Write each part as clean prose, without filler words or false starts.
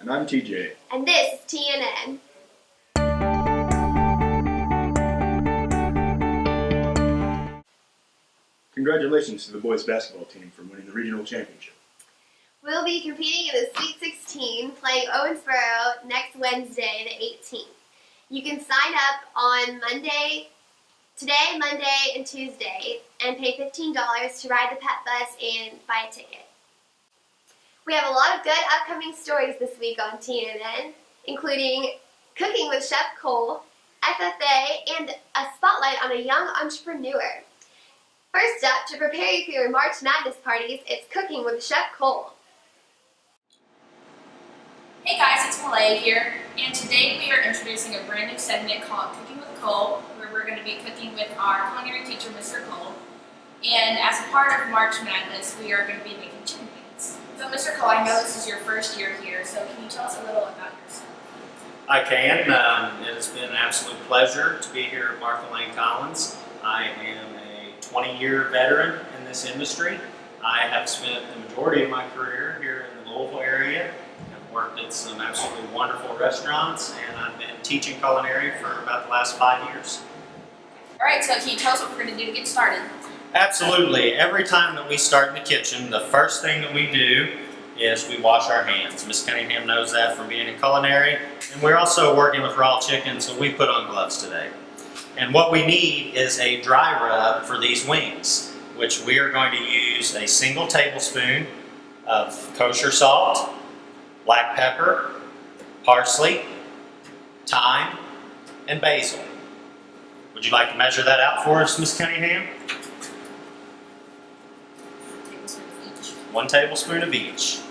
And I'm TJ. And this is TNN. Congratulations to the boys basketball team for winning the regional championship. We'll be competing in the Sweet 16, playing Owensboro next Wednesday, the 18th. You can sign up on Monday, and Tuesday, and pay $15 to ride the pet bus and buy a ticket. We have a lot of good upcoming stories this week on TNN, including Cooking with Chef Cole, FFA, and a spotlight on a young entrepreneur. First up, to prepare you for your March Madness parties, it's Cooking with Chef Cole. Hey guys, it's Malay here, and today we are introducing a brand new segment called Cooking with Cole, where we're going to be cooking with our culinary teacher, Mr. Cole. And as a part of March Madness, we are going to be making chicken wings. So Mr. Cole, I know this is your first year here, so can you tell us a little about yourself? I can. It has been an absolute pleasure to be here at Martha Lane Collins. I am a 20-year veteran in this industry. I have spent the majority of my career here in the Louisville area. I've worked at some absolutely wonderful restaurants, and I've been teaching culinary for about the last 5 years. All right, so can you tell us what we're going to do to get started? Absolutely. Every time that we start in the kitchen, the first thing that we do is we wash our hands. Miss Cunningham knows that from being in culinary. And we're also working with raw chicken, so we put on gloves today. And what we need is a dry rub for these wings, which we are going to use a single tablespoon of kosher salt, black pepper, parsley, thyme, and basil. Would you like to measure that out for us, Miss Cunningham? 1 tablespoon of each.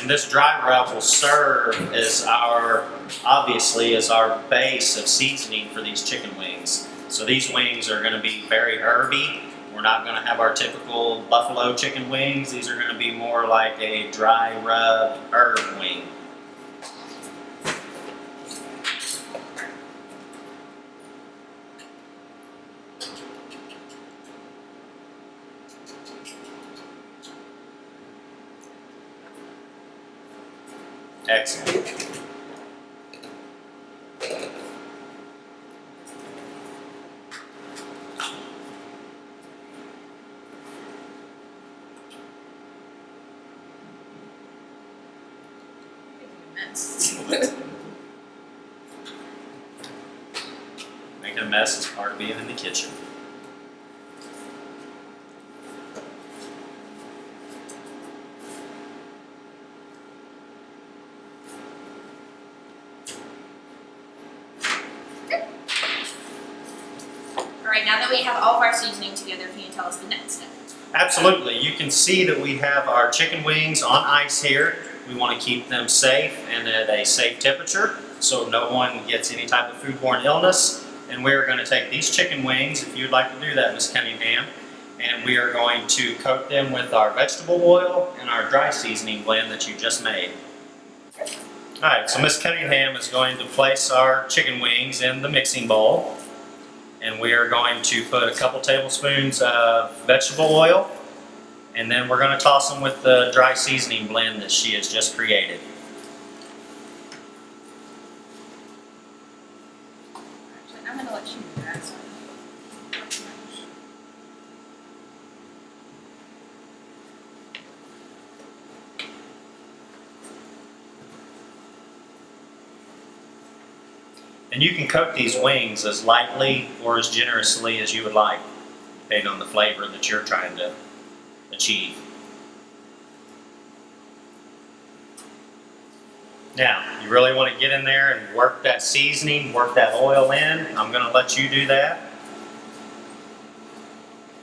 And this dry rub will serve as obviously as our base of seasoning for these chicken wings. So these wings are going to be very herby. We're not going to have our typical buffalo chicken wings. These are going to be more like a dry rub herb wing. Excellent. Making a mess is part of being in the kitchen. Alright, now that we have all of our seasoning together, can you tell us the next step? Absolutely. You can see that we have our chicken wings on ice here. We want to keep them safe and at a safe temperature so no one gets any type of foodborne illness. And we're going to take these chicken wings, if you'd like to do that, Miss Cunningham, and we are going to coat them with our vegetable oil and our dry seasoning blend that you just made. Alright, so Miss Cunningham is going to place our chicken wings in the mixing bowl. And we are going to put a couple tablespoons of vegetable oil, and then we're going to toss them with the dry seasoning blend that she has just created. Actually, I'm going to let you do that. And you can cook these wings as lightly or as generously as you would like, depending on the flavor that you're trying to achieve. Now, you really want to get in there and work that seasoning, work that oil in. I'm going to let you do that.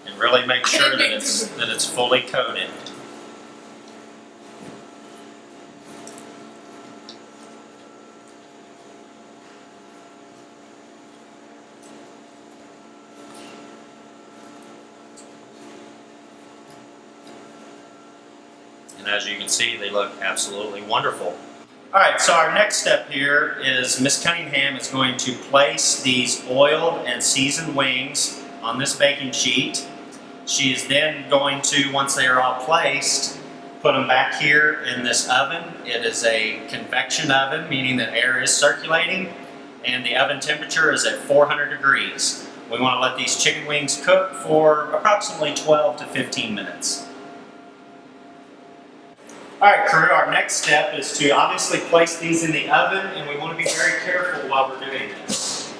And really make sure that it's fully coated. And as you can see, they look absolutely wonderful. All right, so our next step here is Miss Cunningham is going to place these oiled and seasoned wings on this baking sheet. She is then going to, once they are all placed, put them back here in this oven. It is a convection oven, meaning that air is circulating, and the oven temperature is at 400 degrees. We want to let these chicken wings cook for approximately 12 to 15 minutes. Alright crew, our next step is to obviously place these in the oven, and we want to be very careful while we're doing this.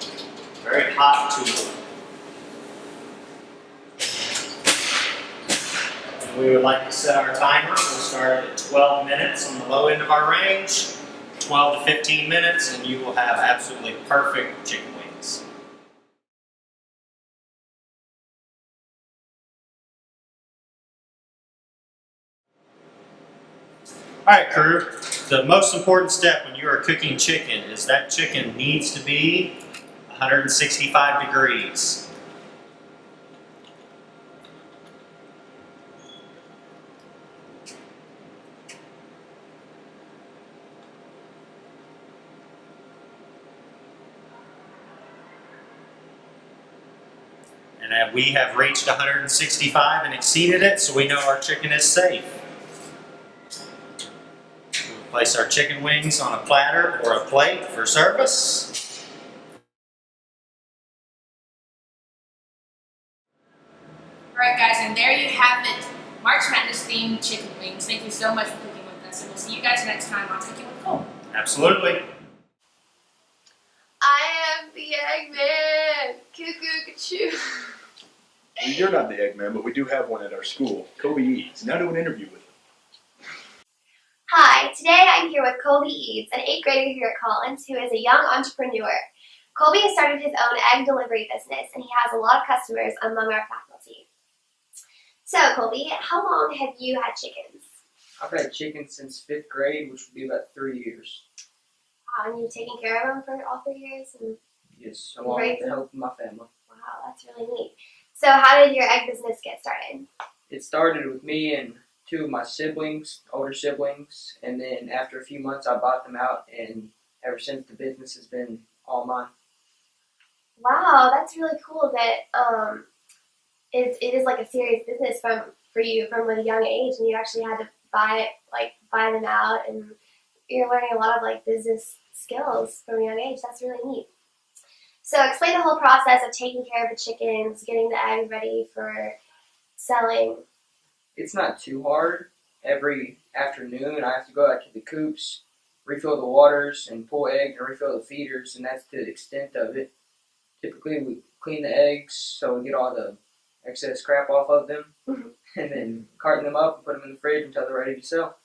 Very hot tool. And we would like to set our timer. We'll start at 12 minutes on the low end of our range, 12 to 15 minutes, and you will have absolutely perfect chicken wings. Alright crew, the most important step when you are cooking chicken is that chicken needs to be 165 degrees. And we have reached 165 and exceeded it, so we know our chicken is safe. We'll place our chicken wings on a platter or a plate for service. Alright guys, and there you have it. March Madness themed chicken wings. Thank you so much for cooking with us, and we'll see you guys next time on Cooking with Cole. Absolutely. I am the Eggman. Cuckoo-ca-choo. You're not the Eggman, but we do have one at our school. Kobe Eads. Now do an interview with him. Hi, today I'm here with Colby Eads, an 8th grader here at Collins who is a young entrepreneur. Colby has started his own egg delivery business and he has a lot of customers among our faculty. So Colby, how long have you had chickens? I've had chickens since 5th grade, which would be about 3 years. And you've taken care of them for all 3 years? And Yes, along with the help of my family. wow, that's really neat. So how did your egg business get started? It started with me and 2 of my siblings, older siblings, and then after a few months I bought them out, and ever since the business has been all mine. Wow, that's really cool that it is like a serious business for you from a young age, and you actually had to buy them out, and you're learning a lot of like business skills from a young age. That's really neat. So explain the whole process of taking care of the chickens, getting the eggs ready for selling. It's not too hard. Every afternoon I have to go out to the coops, refill the waters, and pull eggs and refill the feeders, and that's to the extent of it. Typically we clean the eggs so we get all the excess crap off of them, and then carton them up and put them in the fridge until they're ready to sell.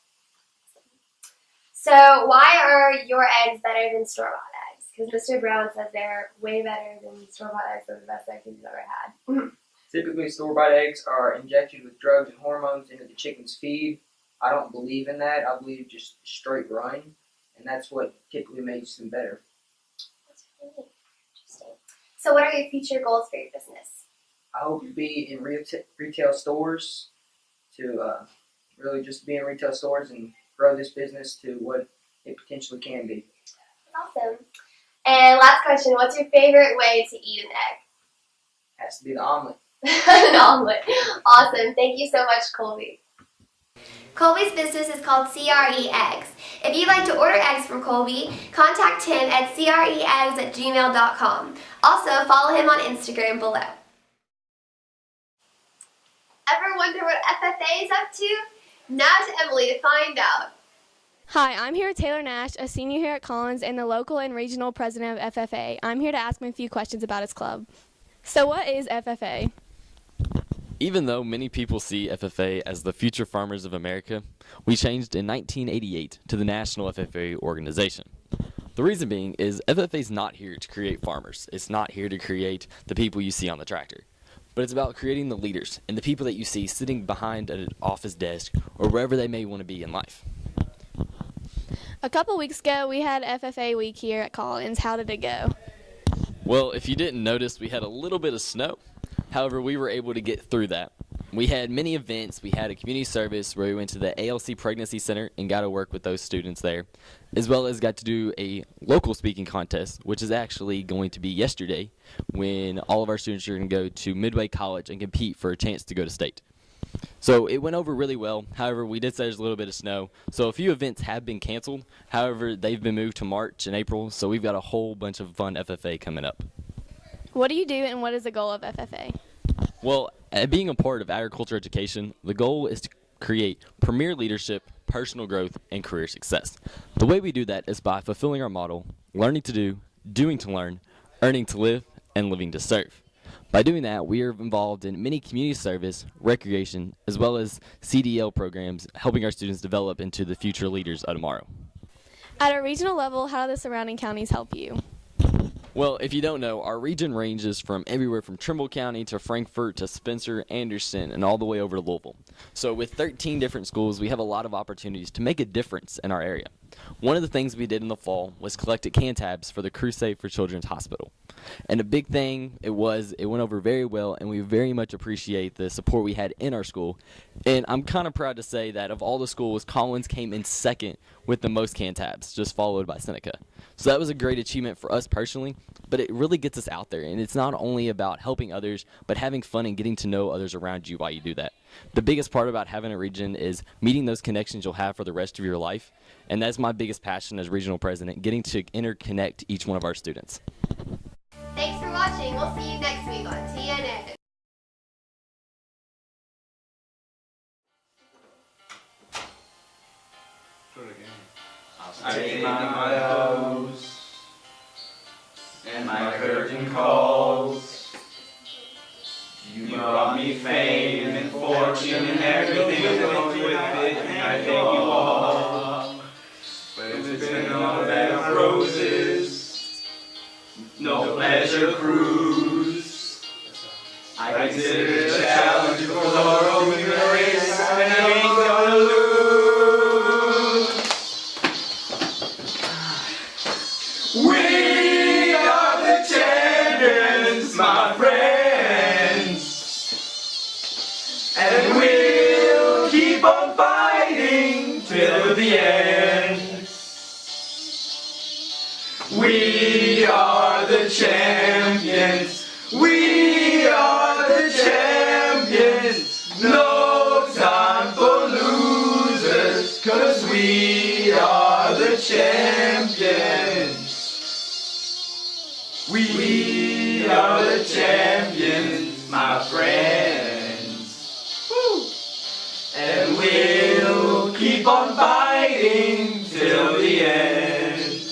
So why are your eggs better than store-bought eggs? Because Mr. Brown says they're way better than store-bought eggs. They're the best eggs he's ever had. Typically, store-bought eggs are injected with drugs and hormones into the chicken's feed. I don't believe in that. I believe just straight run, and that's what typically makes them better. That's really neat. Interesting. So what are your future goals for your business? I hope to be in retail stores, to really just be in retail stores and grow this business to what it potentially can be. Awesome. And last question, what's your favorite way to eat an egg? Has to be the omelet. An omelet. Awesome. Thank you so much, Colby. Colby's business is called CRE Eggs. If you'd like to order eggs from Colby, contact him at creeggs@gmail.com. Also, follow him on Instagram below. Ever wonder what FFA is up to? Now to Emily to find out. Hi, I'm here with Taylor Nash, a senior here at Collins and the local and regional president of FFA. I'm here to ask him a few questions about his club. So what is FFA? Even though many people see FFA as the future farmers of America, we changed in 1988 to the National FFA Organization. The reason being is FFA is not here to create farmers. It's not here to create the people you see on the tractor. But it's about creating the leaders and the people that you see sitting behind an office desk or wherever they may want to be in life. A couple weeks ago, we had FFA week here at Collins. How did it go? Well, if you didn't notice, we had a little bit of snow. However, we were able to get through that. We had many events. We had a community service where we went to the ALC Pregnancy Center and got to work with those students there, as well as got to do a local speaking contest, which is actually going to be yesterday when all of our students are going to go to Midway College and compete for a chance to go to state. So it went over really well. However, we did say there's a little bit of snow. So a few events have been canceled. However, they've been moved to March and April. So we've got a whole bunch of fun FFA coming up. What do you do and what is the goal of FFA? Well, being a part of agriculture education, the goal is to create premier leadership, personal growth, and career success. The way we do that is by fulfilling our model, learning to do, doing to learn, earning to live, and living to serve. By doing that, we are involved in many community service, recreation, as well as CDL programs, helping our students develop into the future leaders of tomorrow. At a regional level, how do the surrounding counties help you? Well, if you don't know, our region ranges from everywhere from Trimble County to Frankfort to Spencer, Anderson, and all the way over to Louisville. So with 13 different schools, we have a lot of opportunities to make a difference in our area. One of the things we did in the fall was collected can tabs for the Crusade for Children's Hospital. And a big thing, it went over very well, and we very much appreciate the support we had in our school. And I'm kind of proud to say that of all the schools, Collins came in second with the most can tabs, just followed by Seneca. So that was a great achievement for us personally, but it really gets us out there. And it's not only about helping others, but having fun and getting to know others around you while you do that. The biggest part about having a region is meeting those connections you'll have for the rest of your life. And that's my biggest passion as regional president, getting to interconnect each one of our students. Thanks for watching. We'll see you next week on TNN. I take my oaths and my curtain calls. You brought me fame and fortune and everything that goes with it, and I thank you all. But it's been all a bed of roses, no pleasure cruise. I consider it a challenge for laurel in the race, and I ain't gonna lose. We are the champions, my friends, and we'll keep on fighting till the end. We are the champions, we are the champions, no time for losers, 'cause we are the champions. We are the champions, my friends. Woo. And we'll keep on fighting till the end.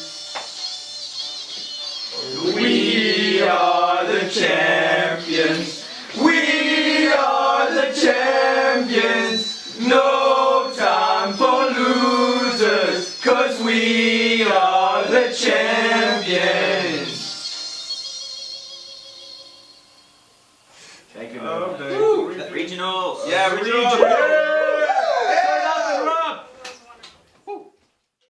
We are the champions. We are the champions. No time for losers, 'cause we are the champions. Thank you. Regional. Yeah, regional.